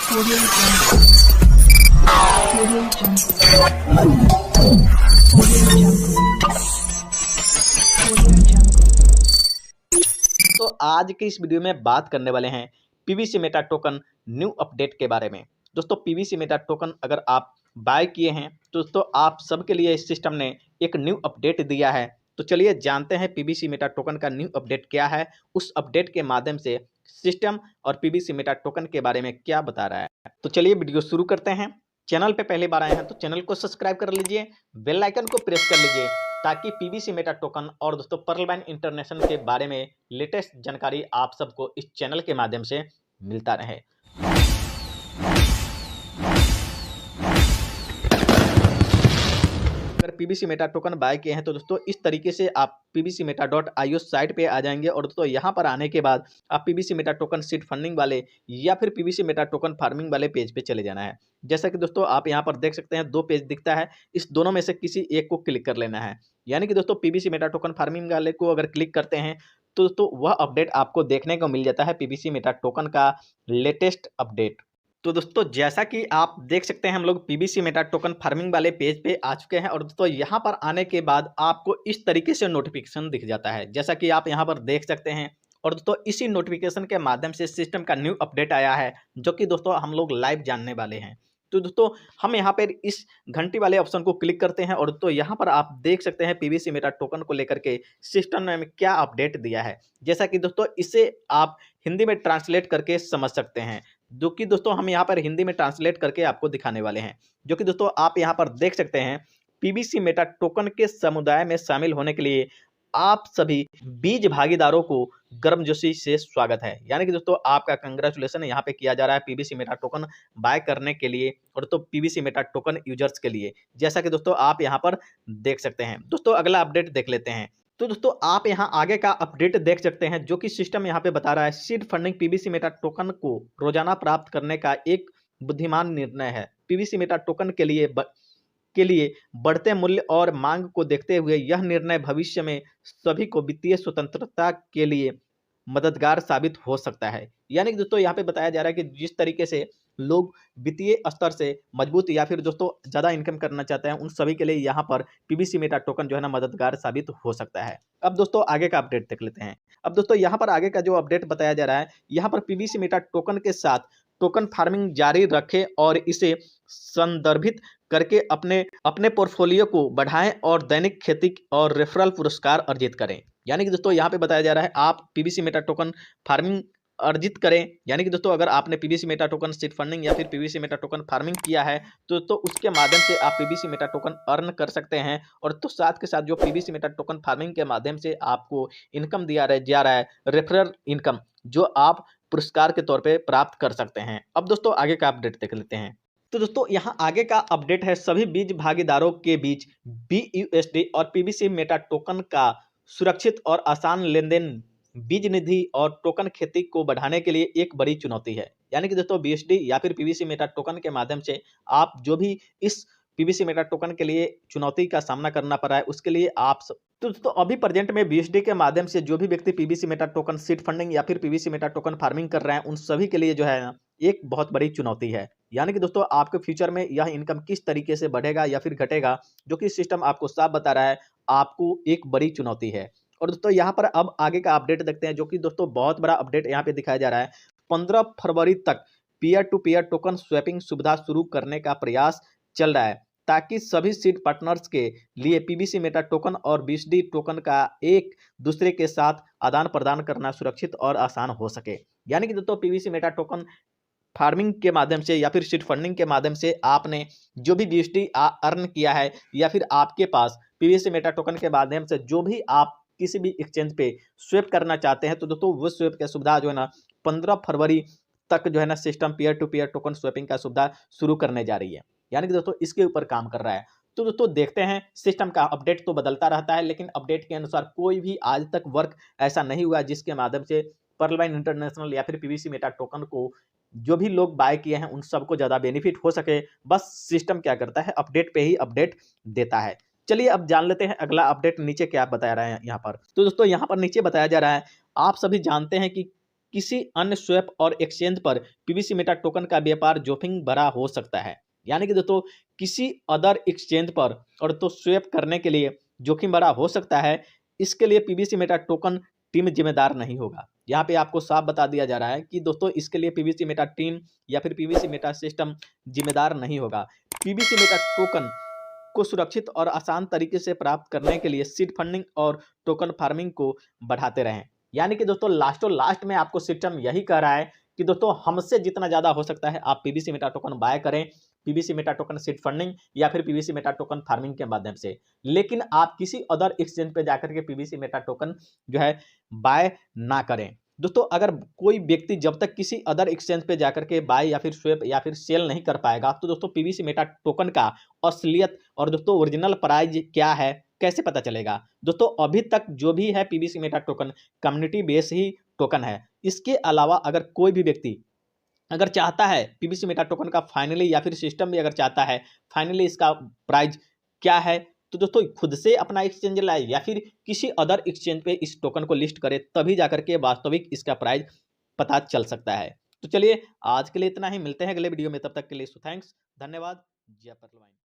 Audio Jungle. Audio Jungle. Audio Jungle. Audio Jungle. तो आज की इस वीडियो में बात करने वाले हैं PVC Meta token new update के बारे में। दोस्तों पीवीसी मेटा टोकन अगर आप बाय किए हैं तो दोस्तों आप सबके लिए इस सिस्टम ने एक न्यू अपडेट दिया है। तो चलिए जानते हैं पीवीसी मेटा टोकन का न्यू अपडेट क्या है, उस अपडेट के माध्यम से सिस्टम और पीवीसी मेटा टोकन के बारे में क्या बता रहा है। तो चलिए वीडियो शुरू करते हैं। चैनल पे पहली बार आए हैं तो चैनल को सब्सक्राइब कर लीजिए, बेल आइकन को प्रेस कर लीजिए ताकि पीवीसी मेटा टोकन और दोस्तों पर्लबाइन इंटरनेशनल के बारे में लेटेस्ट जानकारी आप सबको इस चैनल के माध्यम से मिलता रहे। अगर पीवीसी मेटा टोकन बाय किए हैं तो दोस्तों इस तरीके से आप pvcmeta.io साइट पे आ जाएंगे और दोस्तों यहाँ पर आने के बाद आप PVC Meta token seed funding वाले या फिर पीवीसी मेटा टोकन फार्मिंग वाले पेज पे चले जाना है। जैसा कि दोस्तों आप यहाँ पर देख सकते हैं दो पेज दिखता है, इस दोनों में से किसी एक को क्लिक कर लेना है। यानी कि दोस्तों पीवीसी मेटा टोकन फार्मिंग वाले को अगर क्लिक करते हैं तो दोस्तों वह अपडेट आपको देखने को मिल जाता है, पीवीसी मेटा टोकन का लेटेस्ट अपडेट। तो दोस्तों जैसा कि आप देख सकते हैं हम लोग पीवीसी मेटा टोकन फार्मिंग वाले पेज पे आ चुके हैं और दोस्तों यहाँ पर आने के बाद आपको इस तरीके से नोटिफिकेशन दिख जाता है, जैसा कि आप यहाँ पर देख सकते हैं। और दोस्तों इसी नोटिफिकेशन के माध्यम से सिस्टम का न्यू अपडेट आया है जो कि दोस्तों हम लोग लाइव जानने वाले हैं। तो दोस्तों हम यहाँ पर इस घंटी वाले ऑप्शन को क्लिक करते हैं और दोस्तों यहाँ पर आप देख सकते हैं पीवीसी मेटा टोकन को लेकर के सिस्टम ने क्या अपडेट दिया है। जैसा कि दोस्तों इसे आप हिंदी में ट्रांसलेट करके समझ सकते हैं, जो कि दोस्तों हम यहाँ पर हिंदी में ट्रांसलेट करके आपको दिखाने वाले हैं। जो कि दोस्तों आप यहाँ पर देख सकते हैं पीवीसी मेटा टोकन के समुदाय में शामिल होने के लिए आप सभी बीज भागीदारों को गर्मजोशी से स्वागत है। यानी कि दोस्तों आपका कंग्रेचुलेसन यहाँ पे किया जा रहा है पीवीसी मेटा टोकन बाय करने के लिए और तो पीवीसी मेटा टोकन यूजर्स के लिए, जैसा कि दोस्तों आप यहाँ पर देख सकते हैं। दोस्तों अगला अपडेट देख लेते हैं। तो दोस्तों आप यहाँ आगे का अपडेट देख सकते हैं जो कि सिस्टम यहाँ पे बता रहा है seed funding PVC Meta token को रोजाना प्राप्त करने का एक बुद्धिमान निर्णय है। पीवीसी मेटा टोकन के लिए बढ़ते मूल्य और मांग को देखते हुए यह निर्णय भविष्य में सभी को वित्तीय स्वतंत्रता के लिए मददगार साबित हो सकता है। यानी कि दोस्तों यहाँ पे बताया जा रहा है कि जिस तरीके से लोग वित्तीय स्तर से मजबूत या फिर दोस्तों ज़्यादा इनकम करना चाहते हैं उन सभी के लिए यहाँ पर पीवीसी मेटा टोकन जो है ना मददगार साबित हो सकता है। अब दोस्तों आगे का अपडेट देख लेते हैं। अब दोस्तों यहाँ पर आगे का जो अपडेट बताया जा रहा है, यहाँ पर पीवीसी मेटा टोकन के साथ टोकन फार्मिंग जारी रखें और इसे संदर्भित करके अपने पोर्टफोलियो को बढ़ाएं और दैनिक खेती और रेफरल पुरस्कार अर्जित करें। यानी कि दोस्तों यहाँ पे बताया जा रहा है आप पीवीसी मेटा टोकन फार्मिंग अर्जित करें। यानी कि दोस्तों अगर आपने PVC Meta token seed funding या फिर पीवीसी मेटा टोकन फार्मिंग किया है तो उसके माध्यम से आप पीवीसी मेटा टोकन अर्न कर सकते हैं। और तो साथ के साथ जो पीवीसी मेटा टोकन फार्मिंग के माध्यम से आपको इनकम दिया जा रहा है रेफरल इनकम, जो आप पुरस्कार के तौर पे प्राप्त कर सकते हैं। अब दोस्तों आगे का अपडेट देख लेते हैं। तो दोस्तों यहाँ आगे का अपडेट है सभी बीज भागीदारों के बीच BUSD और पीवीसी मेटा टोकन का सुरक्षित और आसान लेन देन बीज निधि और टोकन खेती को बढ़ाने के लिए एक बड़ी चुनौती है। यानी कि दोस्तों BUSD या फिर पीवीसी मेटा टोकन के माध्यम से आप जो भी इस पीवीसी मेटा टोकन के लिए चुनौती का सामना करना पड़ा है उसके लिए आप तो दोस्तों अभी प्रेजेंट में BUSD के माध्यम से जो भी व्यक्ति PVC Meta token seed funding या फिर पीवीसी मेटा टोकन फार्मिंग कर रहे हैं उन सभी के लिए जो है ना एक बहुत बड़ी चुनौती है। यानी कि दोस्तों आपके फ्यूचर में यह इनकम किस तरीके से बढ़ेगा या फिर घटेगा, जो कि सिस्टम आपको साफ बता रहा है, आपको एक बड़ी चुनौती है। और दोस्तों यहाँ पर अब आगे का अपडेट देखते हैं जो कि दोस्तों बहुत बड़ा अपडेट यहाँ पे दिखाया जा रहा है। 15 फरवरी तक peer to peer token swapping सुविधा शुरू करने का प्रयास चल रहा है ताकि सभी सीड पार्टनर्स के लिए पीवीसी मेटा टोकन और BUSD टोकन का एक दूसरे के साथ आदान प्रदान करना सुरक्षित और आसान हो सके। यानी कि दोस्तों पीवीसी मेटा टोकन फार्मिंग के माध्यम से या फिर सीड फंडिंग के माध्यम से आपने जो भी BUSD अर्न किया है या फिर आपके पास पीवीसी मेटा टोकन के माध्यम से जो भी आप किसी भी एक्सचेंज पे स्वेप करना चाहते हैं तो दोस्तों वो स्वेप की सुविधा जो है ना 15 फरवरी तक जो है ना system peer to peer token swapping का सुविधा शुरू करने जा रही है। यानी कि दोस्तों इसके ऊपर काम कर रहा है। तो दोस्तों देखते हैं, सिस्टम का अपडेट तो बदलता रहता है लेकिन अपडेट के अनुसार कोई भी आज तक वर्क ऐसा नहीं हुआ जिसके माध्यम से पर्लबाइन इंटरनेशनल या फिर पीवीसी मेटा टोकन को जो भी लोग बाय किए हैं उन सबको ज़्यादा बेनिफिट हो सके। बस सिस्टम क्या करता है, अपडेट पे ही अपडेट देता है। चलिए अब जान लेते हैं अगला अपडेट नीचे क्या बता रहा है यहाँ पर। तो दोस्तों यहाँ पर नीचे बताया जा रहा है आप सभी जानते हैं कि किसी अन्य स्वैप और एक्सचेंज पर पीबीसी मेटा टोकन का व्यापार जोखिम भरा हो सकता है। यानी कि दोस्तों किसी अदर एक्सचेंज पर और तो स्वैप करने के लिए जोखिम भरा हो सकता है, इसके लिए पीबीसी मेटा टोकन टीम जिम्मेदार नहीं होगा। यहाँ पे आपको साफ बता दिया जा रहा है कि दोस्तों इसके लिए पीबीसी मेटा टीम या फिर पीबीसी मेटा सिस्टम जिम्मेदार नहीं होगा। पीबीसी मेटा टोकन को सुरक्षित और आसान तरीके से प्राप्त करने के लिए सीड फंडिंग और टोकन फार्मिंग को बढ़ाते रहें। यानी कि दोस्तों लास्टों लास्ट में आपको सिस्टम यही कह रहा है कि दोस्तों हमसे जितना ज़्यादा हो सकता है आप पीबीसी मेटा टोकन बाय करें, PBC meta token seed funding या फिर पीबीसी मेटा टोकन फार्मिंग के माध्यम से। लेकिन आप किसी अदर एक्सचेंज पे जाकर के पीबीसी मेटा टोकन जो है बाय ना करें। दोस्तों अगर कोई व्यक्ति जब तक किसी अदर एक्सचेंज पे जाकर के बाय या फिर स्वैप या फिर सेल नहीं कर पाएगा, तो दोस्तों पीबीसी मेटा टोकन का असलियत और दोस्तों ओरिजिनल प्राइस क्या है कैसे पता चलेगा। दोस्तों अभी तक जो भी है PBC meta token community base ही टोकन है। इसके अलावा अगर कोई भी व्यक्ति अगर चाहता है पीबीसी मेटा टोकन का फाइनली या फिर सिस्टम भी अगर चाहता है फाइनली इसका प्राइस क्या है, तो दोस्तों खुद से अपना एक्सचेंज लाए या फिर किसी अदर एक्सचेंज पे इस टोकन को लिस्ट करे, तभी जाकर के वास्तविक इसका प्राइस पता चल सकता है। तो चलिए आज के लिए इतना ही, मिलते हैं अगले वीडियो में, तब तक के लिए थैंक्स, धन्यवाद, जय परलवाइन।